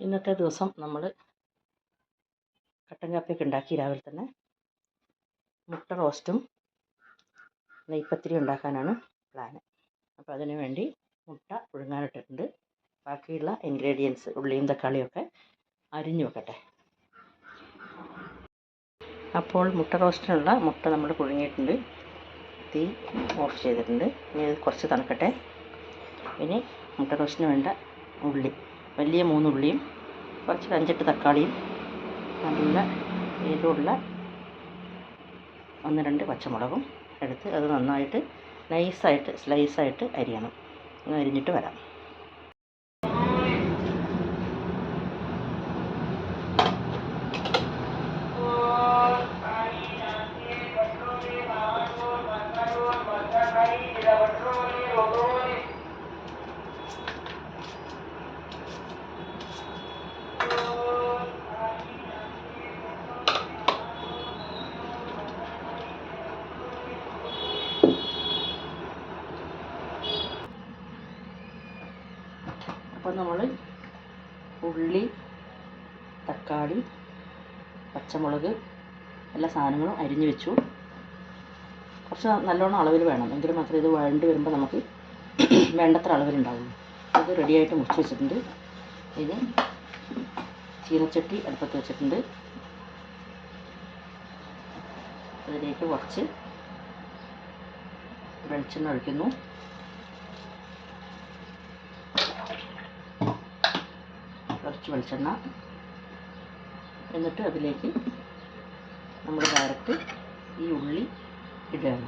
ഇന്നത്തെ ദിവസം നമ്മൾ കട്ടൻ കാപ്പിയൊക്കെ ഉണ്ടാക്കി രാവിലെ തന്നെ മുട്ട റോസ്റ്റും നെയ്പത്തിരി ഉണ്ടാക്കാനാണ് പ്ലാൻ. അപ്പോൾ അതിനു വേണ്ടി മുട്ട പുഴുങ്ങാനിട്ടിട്ടുണ്ട്. ബാക്കിയുള്ള ഇൻഗ്രീഡിയൻസ് ഉള്ളിയും തക്കാളിയൊക്കെ അരിഞ്ഞു വെക്കട്ടെ. അപ്പോൾ മുട്ട റോസ്റ്റിനുള്ള മുട്ട നമ്മൾ പുഴുങ്ങിയിട്ടുണ്ട്. തീ ഓഫ് ചെയ്തിട്ടുണ്ട്. ഇനി ഇത് കുറച്ച് തണുക്കട്ടെ. ഇനി മുട്ട റോസ്റ്റിന് വേണ്ട ഉള്ളി, വലിയ 3 ഉള്ളിയും കുറച്ച് 5-8 തക്കാളിയും നല്ല എരിവുള്ള 1-2 പച്ചമുളകും എടുത്ത് അത് നന്നായിട്ട് നൈസായിട്ട് സ്ലൈസായിട്ട് അരിയണം. ഒന്ന് അരിഞ്ഞിട്ട് വരാം. അപ്പോൾ നമ്മൾ ഉള്ളി, തക്കാളി, പച്ചമുളക് എല്ലാ സാധനങ്ങളും അരിഞ്ഞു വെച്ചു. കുറച്ച് നല്ലോണം അളവിൽ വേണം, എങ്കിൽ മാത്രമേ ഇത് വഴണ്ടി വരുമ്പോൾ നമുക്ക് വേണ്ടത്ര അളവിലുണ്ടാവുള്ളൂ. ഇത് റെഡിയായിട്ട് മുറിച്ച് വെച്ചിട്ടുണ്ട്. ഇനി ചീനച്ചട്ടി അടുപ്പത്ത് വെച്ചിട്ടുണ്ട്. അതിലേക്ക് കുറച്ച് വെളിച്ചെണ്ണ ഒഴിക്കുന്നു. കുറച്ച് വെളിച്ചെണ്ണ, എന്നിട്ട് അതിലേക്ക് നമ്മൾ ഡയറക്റ്റ് ഈ ഉള്ളി ഇടുകയാണ്.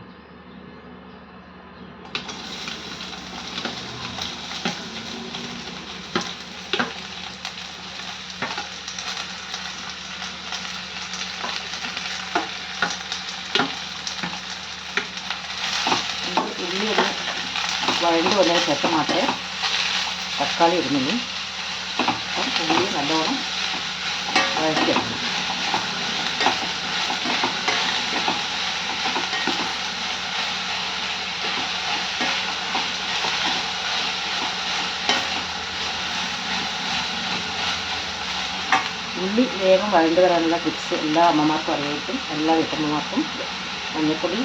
ഉള്ളി ഒന്ന് വഴണ്ട് വന്നതിന് ശേഷം മാത്രമേ തക്കാളി ഇടുന്നുള്ളൂ. അപ്പം ഉള്ളി നല്ലോണം വഴറ്റിയെടുക്കണം. ഉള്ളി വേഗം വഴണ്ട് വരാനുള്ള ടിപ്സ് എല്ലാ അമ്മമാർക്കും അറിയായിരിക്കും, എല്ലാ വീട്ടമ്മമാർക്കും. മഞ്ഞൾപ്പൊടി,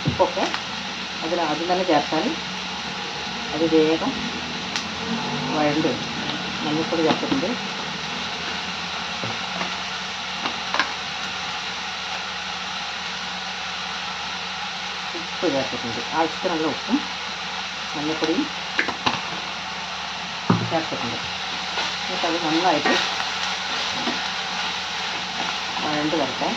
ഉപ്പൊക്കെ അതിൽ ആദ്യം തന്നെ ചേർത്താൽ അത് വേഗം വഴണ്ട് വരും. മഞ്ഞൾപ്പൊടി ചേർത്തിട്ടുണ്ട്. ഉപ്പ് ചേർത്തിട്ടുണ്ട്. ആവശ്യത്തിനുള്ള ഉപ്പും മഞ്ഞൾപ്പൊടിയും ചേർത്തിട്ടുണ്ട്. എന്നിട്ട് അത് നന്നായിട്ട് വഴണ്ട് വരട്ടെ.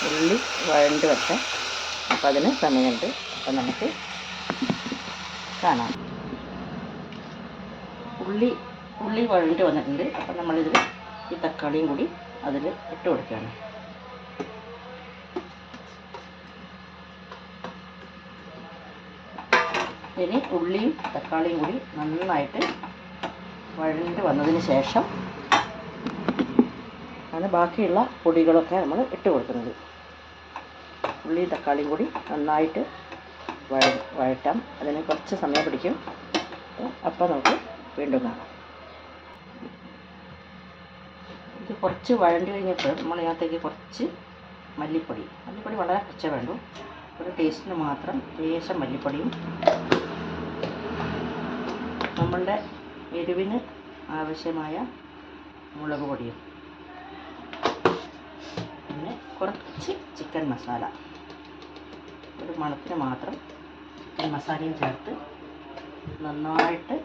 ഉള്ളി വഴണ്ട് വരട്ടെ. അപ്പോൾ അതിന് സമയമുണ്ട്. അപ്പം നമുക്ക് കാണാം. ഉള്ളി വഴണ്ട് വന്നിട്ടുണ്ട്. അപ്പം നമ്മളിതിൽ ഈ തക്കാളിയും കൂടി അതിൽ ഇട്ട് കൊടുക്കുകയാണ്. ഇനി ഉള്ളിയും തക്കാളിയും കൂടി നന്നായിട്ട് വഴണ്ട് വന്നതിന് ശേഷം ആണ് ബാക്കിയുള്ള പൊടികളൊക്കെ നമ്മൾ ഇട്ട് കൊടുക്കുന്നത്. ഉള്ളിയും തക്കാളിയും കൂടി നന്നായിട്ട് വഴറ്റാം. അതിന് കുറച്ച് സമയം പിടിക്കും. അപ്പോൾ നമുക്ക് വീണ്ടും കാണാം. ഇത് കുറച്ച് വഴണ്ടി കഴിഞ്ഞപ്പോൾ നമ്മൾ ഇതിനകത്തേക്ക് കുറച്ച് മല്ലിപ്പൊടി വളരെ കുറച്ചേ വേണ്ടൂ. ഒരു ടേസ്റ്റിന് മാത്രം ലേശം മല്ലിപ്പൊടിയും നമ്മളുടെ എരിവിന് ആവശ്യമായ മുളക് പൊടിയും, പിന്നെ കുറച്ച് ചിക്കൻ മസാല, ഒരു മണത്തിന് മാത്രം ഈ മസാലയും ചേർത്ത് നന്നായിട്ട്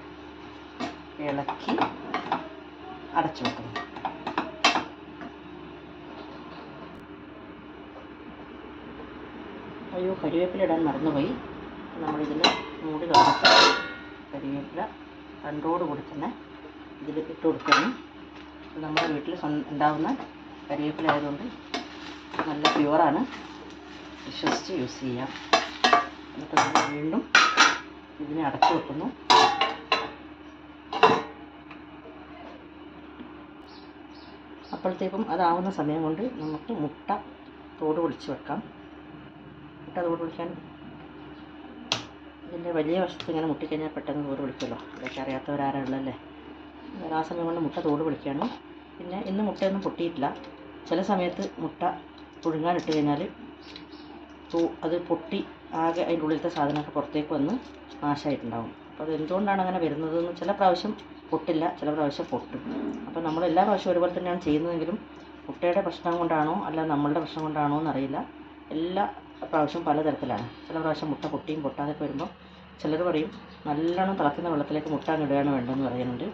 ഇളക്കി അടച്ചു വെക്കണം. അയ്യോ, കരിവേപ്പില ഇടാൻ മറന്നുപോയി. നമ്മളിതിൽ മൂടി തുറന്നിട്ട് കരിവേപ്പില തണ്ടോടുകൂടി തന്നെ ഇതിൽ ഇട്ട് കൊടുക്കണം. നമ്മുടെ വീട്ടിൽ ഉണ്ടാകുന്ന കരിവേപ്പില ആയതുകൊണ്ട് നല്ല പ്യുവറാണ്, വിശ്വസിച്ച് യൂസ് ചെയ്യാം. എന്നിട്ട് നമ്മൾ വീണ്ടും ഇതിനെ അടച്ചു വെക്കുന്നു. അപ്പോഴത്തേക്കും അതാവുന്ന സമയം കൊണ്ട് നമുക്ക് മുട്ട തോട് പൊളിച്ച് വെക്കാം. മുട്ട തോട് പൊളിക്കാൻ ഇതിൻ്റെ വലിയ വശത്ത് ഇങ്ങനെ മുട്ടിക്കഴിഞ്ഞാൽ പെട്ടെന്ന് തോട് പൊളിക്കുമല്ലോ. ഇതൊക്കെ അറിയാത്തവരാരുള്ളല്ലേ. ആ സമയം കൊണ്ട് മുട്ട തോട് പൊളിക്കുകയാണ്. പിന്നെ ഇന്ന് മുട്ടയൊന്നും പൊട്ടിയിട്ടില്ല. ചില സമയത്ത് മുട്ട പുഴുങ്ങാനിട്ട് കഴിഞ്ഞാൽ അത് പൊട്ടി ആകെ അതിൻ്റെ ഉള്ളിലത്തെ സാധനമൊക്കെ പുറത്തേക്ക് വന്ന് നാശമായിട്ടുണ്ടാകും. അപ്പോൾ അത് എന്തുകൊണ്ടാണ് അങ്ങനെ വരുന്നതെന്ന് ചില പ്രാവശ്യം പൊട്ടില്ല, ചില പ്രാവശ്യം പൊട്ടും. അപ്പോൾ നമ്മൾ എല്ലാ പ്രാവശ്യവും ഒരുപോലെ തന്നെയാണ് ചെയ്യുന്നതെങ്കിലും മുട്ടയുടെ പ്രശ്നം കൊണ്ടാണോ അല്ല നമ്മളുടെ പ്രശ്നം കൊണ്ടാണോ എന്നറിയില്ല. എല്ലാ പ്രാവശ്യവും പലതരത്തിലാണ്. ചില പ്രാവശ്യം മുട്ട പൊട്ടിയും പൊട്ടാതൊക്കെ വരുമ്പോൾ ചിലർ പറയും നല്ലോണം തിളക്കുന്ന വെള്ളത്തിലേക്ക് മുട്ട ഇടുകയാണ് വേണ്ടതെന്ന് പറയുന്നുണ്ട്.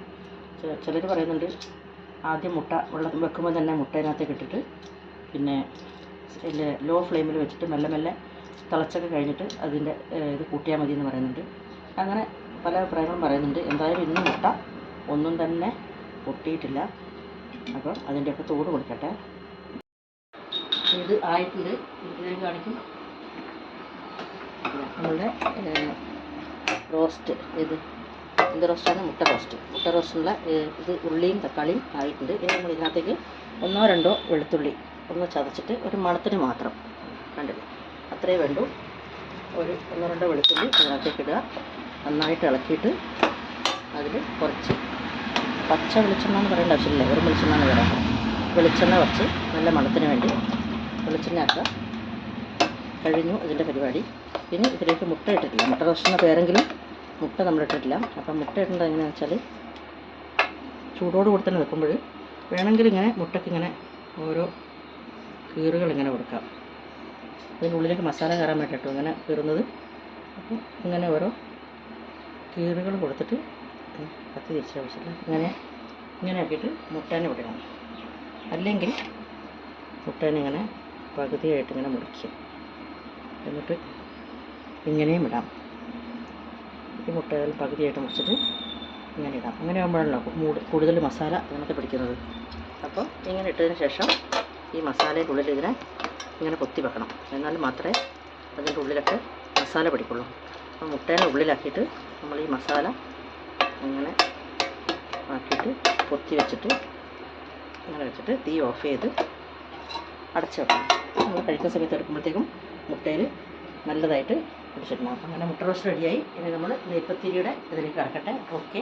ചിലർ പറയുന്നുണ്ട് ആദ്യം മുട്ട വെള്ളത്തിൽ വെക്കുമ്പോൾ തന്നെ മുട്ടേനകത്തേക്ക് ഇട്ടിട്ട് പിന്നെ ലോ ഫ്ലെയിമിൽ വെച്ചിട്ട് മെല്ലെ മെല്ലെ തിളച്ചൊക്കെ കഴിഞ്ഞിട്ട് അതിൻ്റെ ഇത് കൂട്ടിയാൽ മതി എന്ന് പറയുന്നുണ്ട്. അങ്ങനെ പല അഭിപ്രായങ്ങളും പറയുന്നുണ്ട്. എന്തായാലും ഇന്ന് മുട്ട ഒന്നും തന്നെ പൊട്ടിയിട്ടില്ല. അപ്പോൾ അതിൻ്റെയൊക്കെ തോട് കൊടുക്കട്ടെ. ഇത് ആയിട്ടുണ്ട്. ഇതിലേക്ക് കാണിക്കും നമ്മളുടെ റോസ്റ്റ്. എന്ത് റോസ്റ്റാണ്? മുട്ട റോസ്റ്റ്. മുട്ട റോസ്റ്റിനുള്ള ഇത് ഉള്ളിയും തക്കാളിയും ആയിട്ടുണ്ട്. ഇനി നമ്മൾ ഇതിനകത്തേക്ക് 1-2 വെളുത്തുള്ളി ഒന്ന് ചതച്ചിട്ട് ഒരു മണത്തിന് മാത്രം, കണ്ടില്ലേ, അത്രേ വേണ്ടൂ. ഒരു 1-2 വെളുത്തുള്ളി അതിനകത്തേക്ക് ഇടുക. നന്നായിട്ട് ഇളക്കിയിട്ട് അതിൽ കുറച്ച് പച്ച വെളിച്ചെണ്ണ എന്ന് പറയേണ്ട ആവശ്യമില്ല, വെറും വെളിച്ചെണ്ണ എന്ന് പറയാം. വെളിച്ചെണ്ണ കുറച്ച് നല്ല മണത്തിന് വേണ്ടി വെളിച്ചെണ്ണ ആക്കുക. കഴിഞ്ഞു ഇതിൻ്റെ പരിപാടി. പിന്നെ ഇതിലേക്ക് മുട്ട ഇട്ടിട്ടില്ല. മുട്ട റോസ്റ്റിൻ്റെ പേരെങ്കിലും മുട്ട നമ്മൾ ഇട്ടിട്ടില്ല. അപ്പം മുട്ട ഇടേണ്ടത് എങ്ങനെയാണെന്ന് വെച്ചാൽ ചൂടോട് കൂടി തന്നെ വെക്കുമ്പോൾ വേണമെങ്കിൽ ഇങ്ങനെ മുട്ടയ്ക്കിങ്ങനെ ഓരോ കീറുകൾ ഇങ്ങനെ കൊടുക്കാം. അതിൻ്റെ ഉള്ളിലേക്ക് മസാല കയറാൻ വേണ്ടിയിട്ടു ഇങ്ങനെ കീറുന്നത്. അപ്പം ഇങ്ങനെ ഓരോ കീറുകൾ കൊടുത്തിട്ട് കത്തി തിരിച്ച ആവശ്യമില്ല. ഇങ്ങനെ ആക്കിയിട്ട് മുട്ടേനെ വിടണം. അല്ലെങ്കിൽ മുട്ടേനെ ഇങ്ങനെ പകുതിയായിട്ട് ഇങ്ങനെ മുറിക്കുക. എന്നിട്ട് ഇങ്ങനെയും ഇടാം. ഈ മുട്ട പകുതിയായിട്ട് മുറിച്ചിട്ട് ഇങ്ങനെ ഇടാം. അങ്ങനെ ആകുമ്പോഴാണല്ലോ കൂടുതൽ മസാല ഇതിനകത്ത് പിടിക്കുന്നത്. അപ്പോൾ ഇങ്ങനെ ഇട്ടതിന് ശേഷം ഈ മസാലയുടെ ഉള്ളിൽ ഇതിനെ ഇങ്ങനെ പൊത്തി വെക്കണം. എന്നാൽ മാത്രമേ അതിൻ്റെ ഉള്ളിലൊക്കെ മസാല പിടിക്കുള്ളൂ. അപ്പോൾ മുട്ടേനെ ഉള്ളിലാക്കിയിട്ട് നമ്മൾ ഈ മസാല അങ്ങനെ ആക്കിയിട്ട് പൊത്തി വെച്ചിട്ട് അങ്ങനെ വെച്ചിട്ട് തീ ഓഫ് ചെയ്ത് അടച്ചു വെക്കണം. നമ്മൾ കഴിക്കുന്ന സമയത്ത് എടുക്കുമ്പോഴത്തേക്കും മുട്ടയിൽ നല്ലതായിട്ട് പിടിച്ചിട്ടുണ്ടാകും. അങ്ങനെ മുട്ട റോസ്റ്റ് റെഡിയായി. ഇനി നമ്മൾ നെയ്പ്പത്തിരിയുടെ ഇതിലേക്ക് കിടക്കട്ടെ. ഓക്കെ.